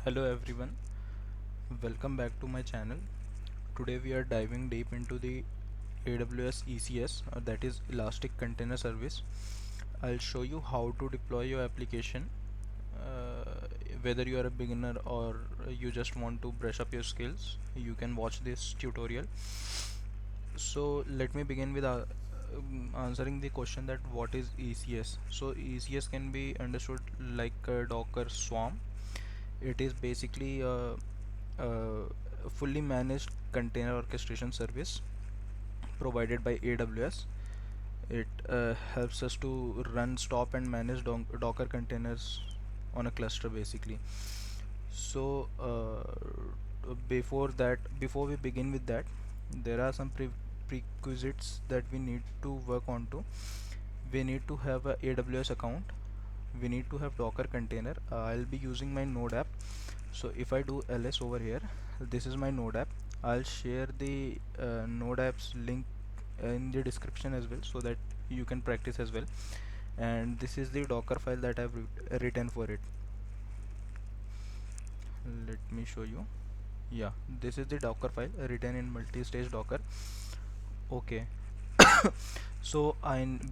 Hello everyone, welcome back to my channel. Today we are diving deep into the AWS ECS, that is Elastic Container Service. I'll show you how to deploy your application, whether you are a beginner or you just want to brush up your skills. You can watch this tutorial. So let me begin with answering the question that what is ECS. So ECS can be understood like a Docker swarm. It is basically a fully managed container orchestration service provided by AWS. It helps us to run, stop, and manage Docker containers on a cluster basically. So before we begin with that, there are some prerequisites that we need to work on to. We need to have a AWS account. We need to have Docker container. I'll be using my Node app. So if I do ls over here, this is my Node app. I'll share the Node app's link in the description as well, so that you can practice as well. And this is the Docker file that I've written for it. Let me show you. Yeah, this is the Docker file written in multi-stage Docker. Okay. So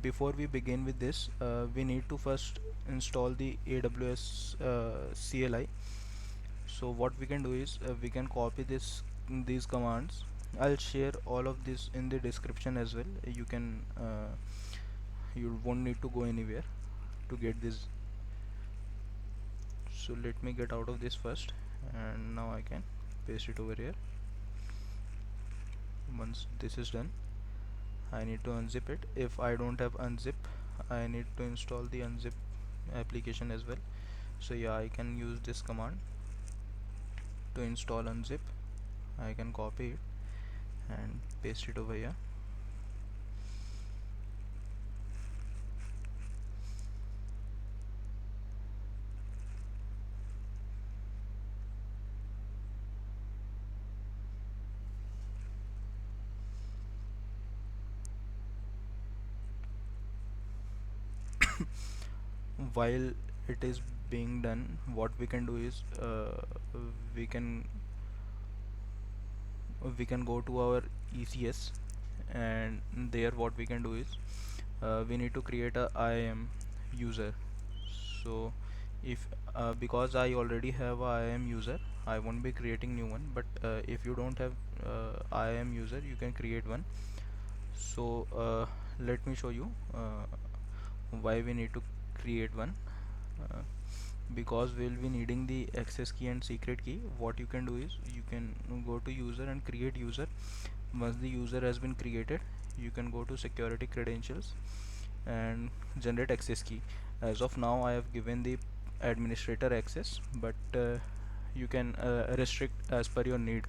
before we begin with this, we need to first install the AWS CLI. So what we can do is we can copy these commands. I'll share all of this in the description as well. You won't need to go anywhere to get this. So let me get out of this first, and now I can paste it over here. Once this is done, I need to unzip it. If I don't have unzip, I need to install the unzip application as well. So yeah, I can use this command to install unzip. I can copy it and paste it over here. While it is being done, what we can do is we can we can go to our ECS, and there what we can do is we need to create a IAM user. So if because I already have a IAM user, I won't be creating new one, but if you don't have IAM user, you can create one. So let me show you why we need to create one. uh, because we'll be needing the access key and secret key. What you can do is you can go to user and create user. Once the user has been created, you can go to security credentials and generate access key. As of now, I have given the administrator access, but you can restrict as per your need.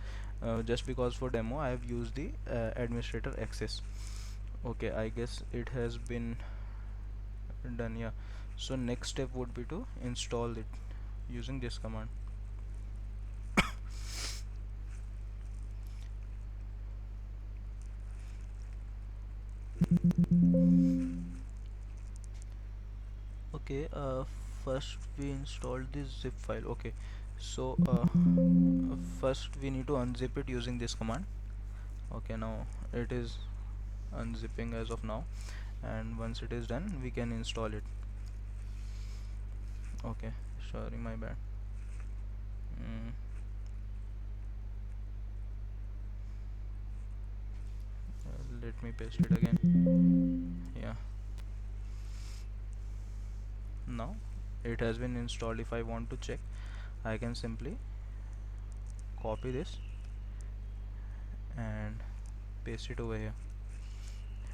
Just because for demo I have used the administrator access. Okay, I guess it has been done. Yeah, so next step would be to install it using this command. Okay, first we installed this zip file. Okay, so first we need to unzip it using this command. Okay, now it is unzipping as of now, and once it is done we can install it. Okay, sorry, my bad. mm, Let me paste it again. Yeah, now it has been installed. If I want to check, I can simply copy this and paste it over here,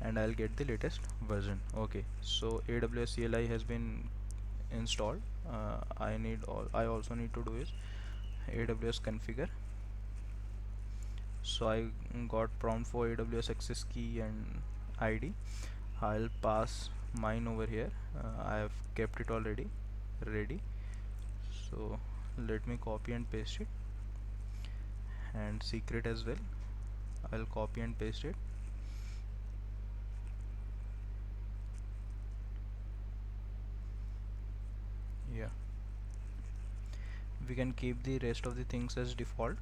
and I'll get the latest version. Okay, so AWS CLI has been installed. I also need to do is AWS configure. So I got prompt for AWS access key and ID. I'll pass mine over here. I have kept it already ready. So let me copy and paste it, and secret as well. I'll copy and paste it. Yeah, we can keep the rest of the things as default.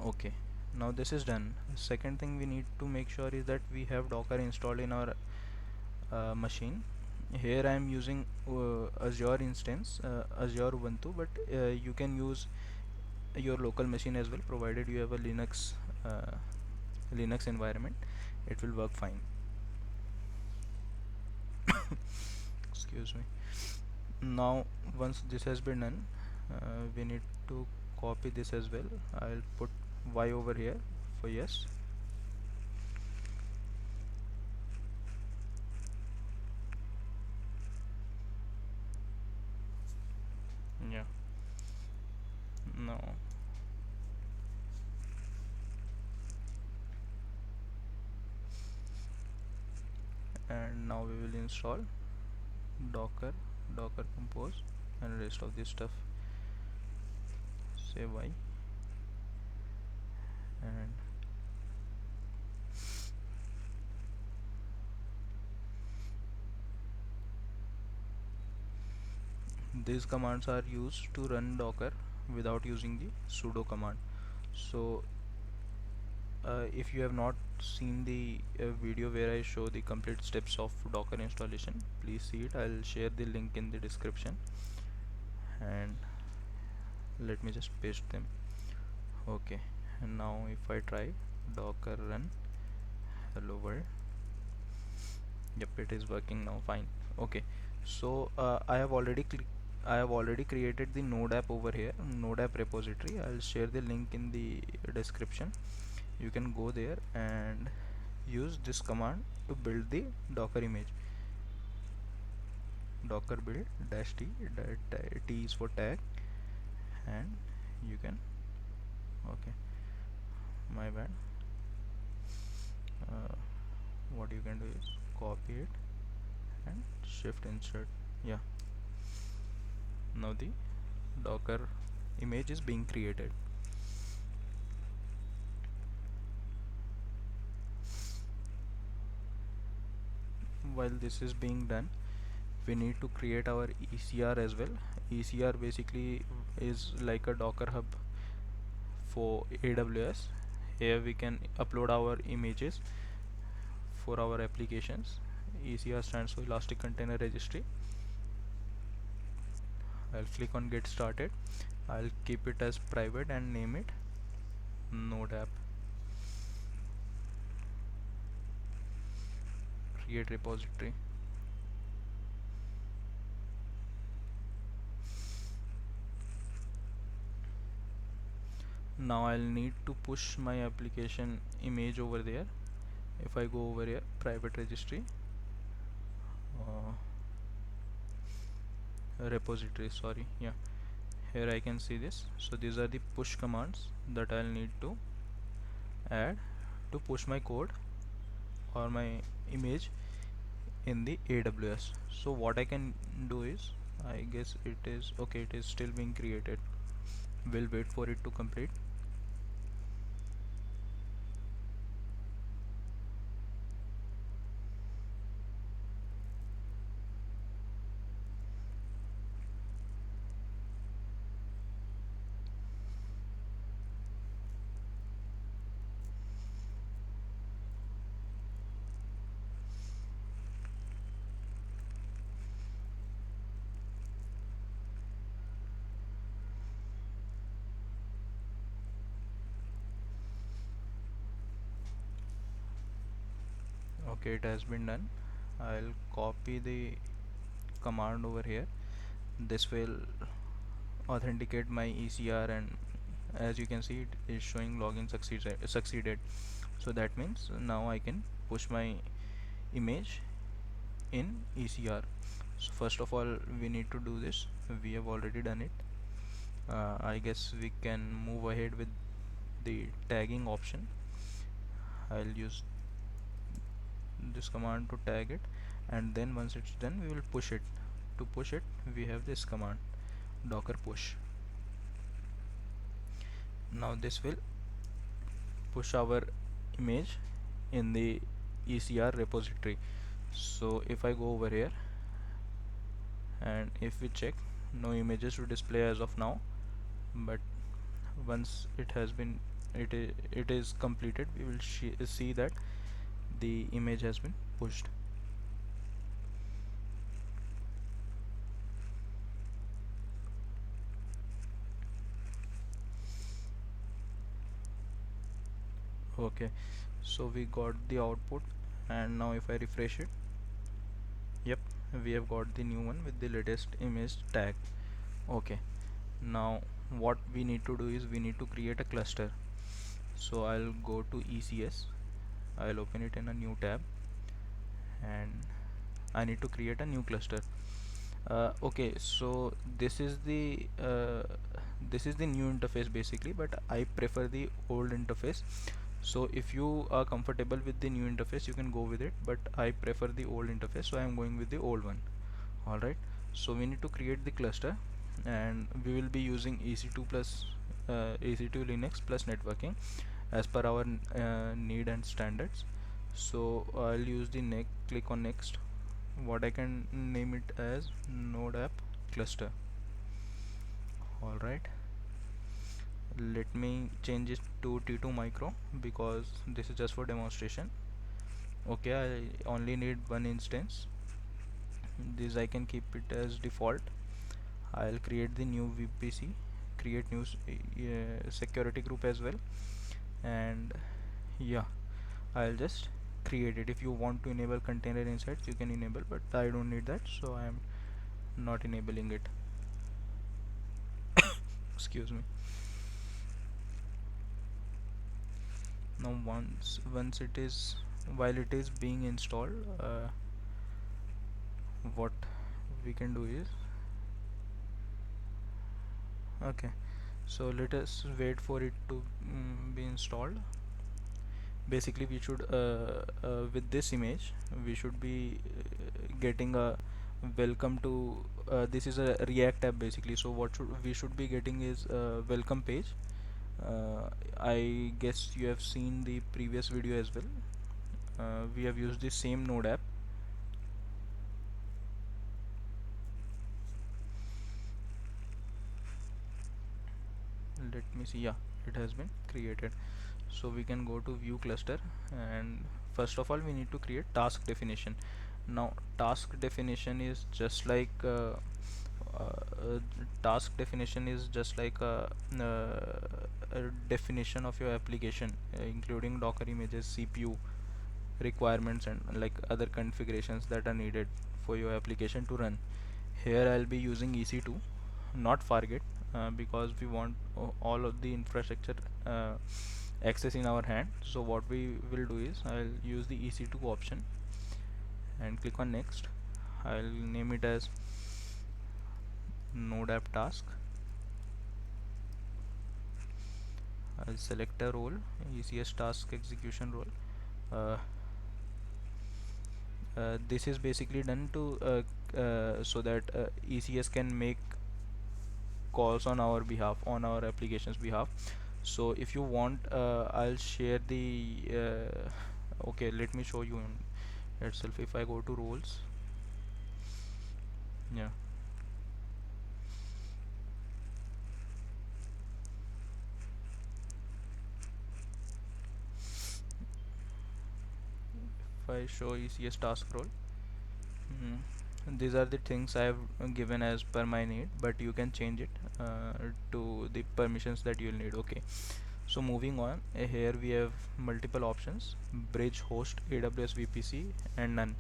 Okay, now this is done. Second thing we need to make sure is that we have Docker installed in our machine. Here I am using Azure instance, Azure Ubuntu, but you can use your local machine as well, provided you have a uh, Linux environment. It will work fine. Excuse me. Now once this has been done, we need to copy this as well. I'll put Y over here for yes. Yeah. No. And now we will install docker, docker compose, and rest of this stuff. Say Y. And these commands are used to run docker without using the sudo command. So if you have not seen the video where I show the complete steps of docker installation, please see it. I'll share the link in the description, and let me just paste them. Okay, and now if I try docker run hello world, yep, it is working now fine. Okay, so I have already created the node app over here, node app repository. I'll share the link in the description. You can go there and use this command to build the docker image. Docker build dash t, that t is for tag, and you can, okay, my bad. uh, what you can do is copy it and shift insert. Yeah, now the docker image is being created. While this is being done, we need to create our ECR as well. ECR basically is like a Docker hub for AWS. Here we can upload our images for our applications. ECR stands for Elastic Container Registry. I'll click on get started. I'll keep it as private and name it node app. Create repository. Now I'll need to push my application image over there. If I go over here, private registry, uh, repository, sorry, yeah, here I can see this. So these are the push commands that I'll need to add to push my code or my image in the AWS. So what I can do is, I guess it is okay, it is still being created. We'll wait for it to complete. Okay, it has been done. I'll copy the command over here. This will authenticate my ECR, and as you can see, it is showing login succeeded. So that means now I can push my image in ECR. So first of all, we need to do this. We have already done it. I guess we can move ahead with the tagging option. I'll use this command to tag it, and then once it's done, we will push it. To push it, we have this command docker push. Now this will push our image in the ECR repository. So if I go over here and if we check, no images to display as of now, but once it has been it is completed, we will see that the image has been pushed. Okay, so we got the output, and now if I refresh it, yep, we have got the new one with the latest image tag. Okay, now what we need to do is we need to create a cluster. So I'll go to ECS, I'll open it in a new tab, and I need to create a new cluster. Okay, so this is the new interface basically, but I prefer the old interface. So if you are comfortable with the new interface, you can go with it, but I prefer the old interface, so I am going with the old one. Alright, so we need to create the cluster, and we will be using EC2 plus EC2 Linux plus networking as per our need and standards. So I'll use the next, click on next. What I can name it as node app cluster. Alright, let me change it to T2 micro because this is just for demonstration. Okay, I only need one instance. This I can keep it as default. I'll create the new VPC, create new security group as well, and yeah, I'll just create it. If you want to enable container insights, you can enable, but I don't need that, so I am not enabling it. Excuse me. Now once it is, while it is being installed, what we can do is, okay, so let us wait for it to be installed. Basically we should with this image we should be getting a welcome to this is a React app basically, so what we should be getting is a welcome page. I guess you have seen the previous video as well. We have used the same node app. Let me see, yeah, it has been created. So we can go to view cluster, and first of all we need to create task definition. Now task definition is just like task definition is just like a definition of your application, including Docker images, CPU requirements, and like other configurations that are needed for your application to run. Here I'll be using EC2, not Fargate, because we want all of the infrastructure access in our hand. So what we will do is I'll use the EC2 option and click on next. I'll name it as node app task. I'll select a role, ECS task execution role. uh, this is basically done to so that ECS can make calls on our behalf, on our application's behalf. So if you want, I'll share the okay, let me show you in itself. If I go to roles, yeah, if I show ECS task role, these are the things I have given as per my need, but you can change it to the permissions that you'll need. Okay, so moving on, here we have multiple options: bridge, host, AWS VPC, and none.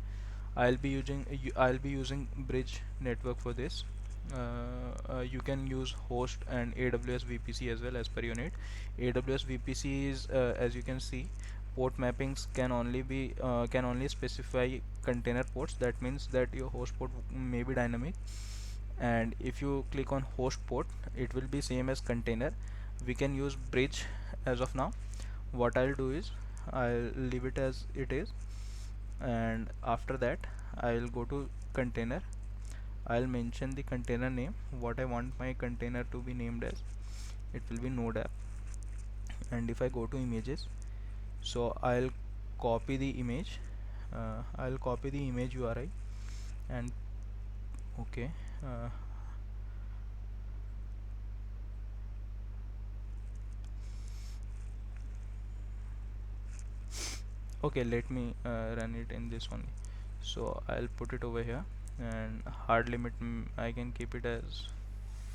I'll be using bridge network for this. You can use host and AWS VPC as well as per your need. AWS VPC is as you can see, port mappings can only specify container ports. That means that your host port may be dynamic, and if you click on host port, it will be same as container. We can use bridge as of now. What I'll do is I'll leave it as it is, and after that I'll go to container. I'll mention the container name, what I want my container to be named as. It will be node app. And if I go to images, so I'll copy the image. I'll copy the image URI, and okay, Okay, let me run it in this only. So I'll put it over here, and hard limit, I can keep it as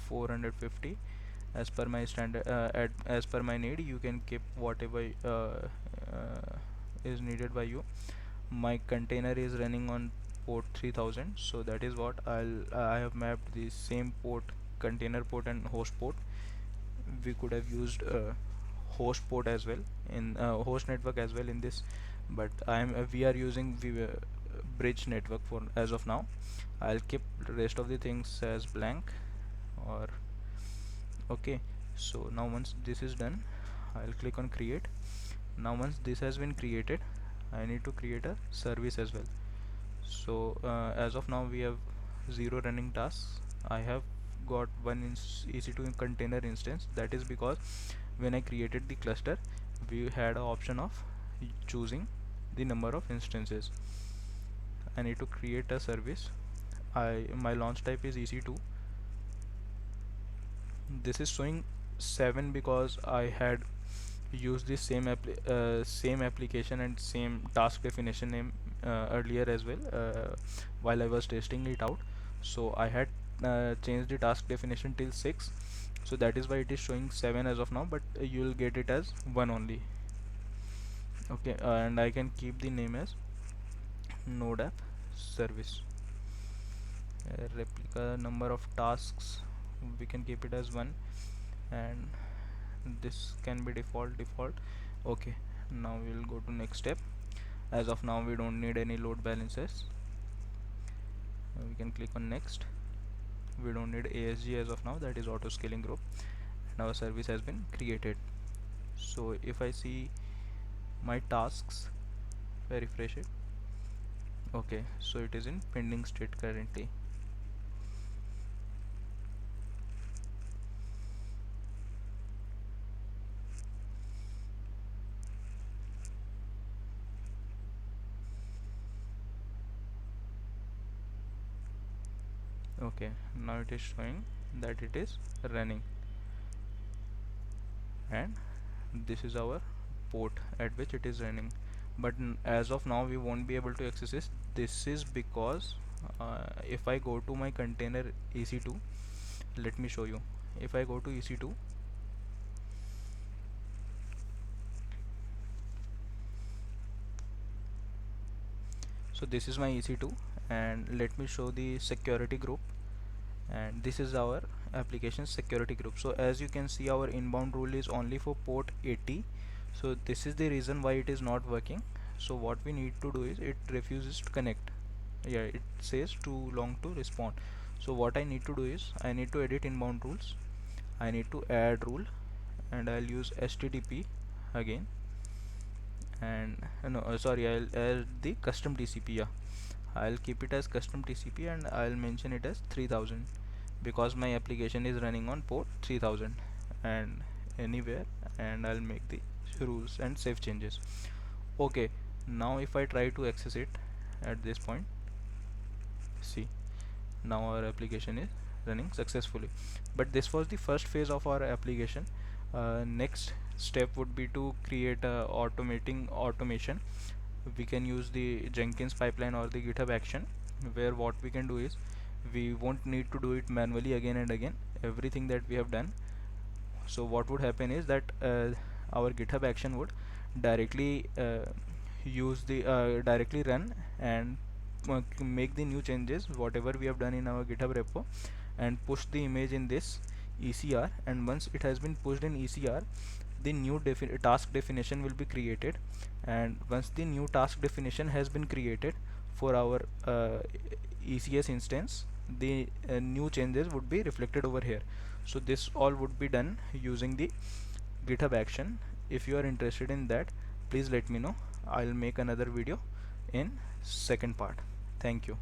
450 as per my standard. As per my need, you can keep whatever is needed by you. My container is running on port 3000, so that is what I have mapped the same port, container port and host port. We could have used host port as well in host network as well in this, but we are using the bridge network for as of now. I'll keep the rest of the things as blank, or okay. So now once this is done, I'll click on create. Now once this has been created, I need to create a service as well. So as of now we have 0 running tasks. I have got one EC2 container instance. That is because when I created the cluster, we had an option of choosing the number of instances. I need to create a service. My launch type is EC2. This is showing 7 because I had used the same application and same task definition name earlier as well, while I was testing it out. So I had changed the task definition till 6, so that is why it is showing 7 as of now, but you will get it as 1 only. Okay, and I can keep the name as node app service. Replica number of tasks, we can keep it as 1, and this can be default. Okay, now we will go to next step. As of now we don't need any load balancers. We can click on next. We don't need ASG as of now, that is auto scaling group, and our service has been created. So if I see my tasks, if I refresh it, okay, so it is in pending state currently. Okay, now it is showing that it is running, and this is our port at which it is running. But as of now we won't be able to access this. This is because if I go to my container EC2, let me show you. If I go to EC2, so this is my EC2, and let me show the security group, and this is our application security group. So as you can see, our inbound rule is only for port 80, so this is the reason why it is not working. So what we need to do is, it refuses to connect. Yeah, it says too long to respond. So what I need to do is, I need to edit inbound rules. I need to add rule, and I'll use HTTP again, and no sorry, I'll add the custom TCP. Yeah, I'll keep it as custom TCP, and I'll mention it as 3000 because my application is running on port 3000 and anywhere, and I'll make the rules and save changes. Okay, now if I try to access it at this point, see, now our application is running successfully. But this was the first phase of our application. Next step would be to create a automation. We can use the Jenkins pipeline or the GitHub action, where what we can do is, we won't need to do it manually again and again, everything that we have done. So what would happen is that our GitHub action would directly directly run and make the new changes whatever we have done in our GitHub repo, and push the image in this ECR. And once it has been pushed in ECR, the new task definition will be created, and once the new task definition has been created for our ECS instance, the new changes would be reflected over here. So this all would be done using the GitHub action. If you are interested in that, please let me know. I'll make another video in second part. Thank you.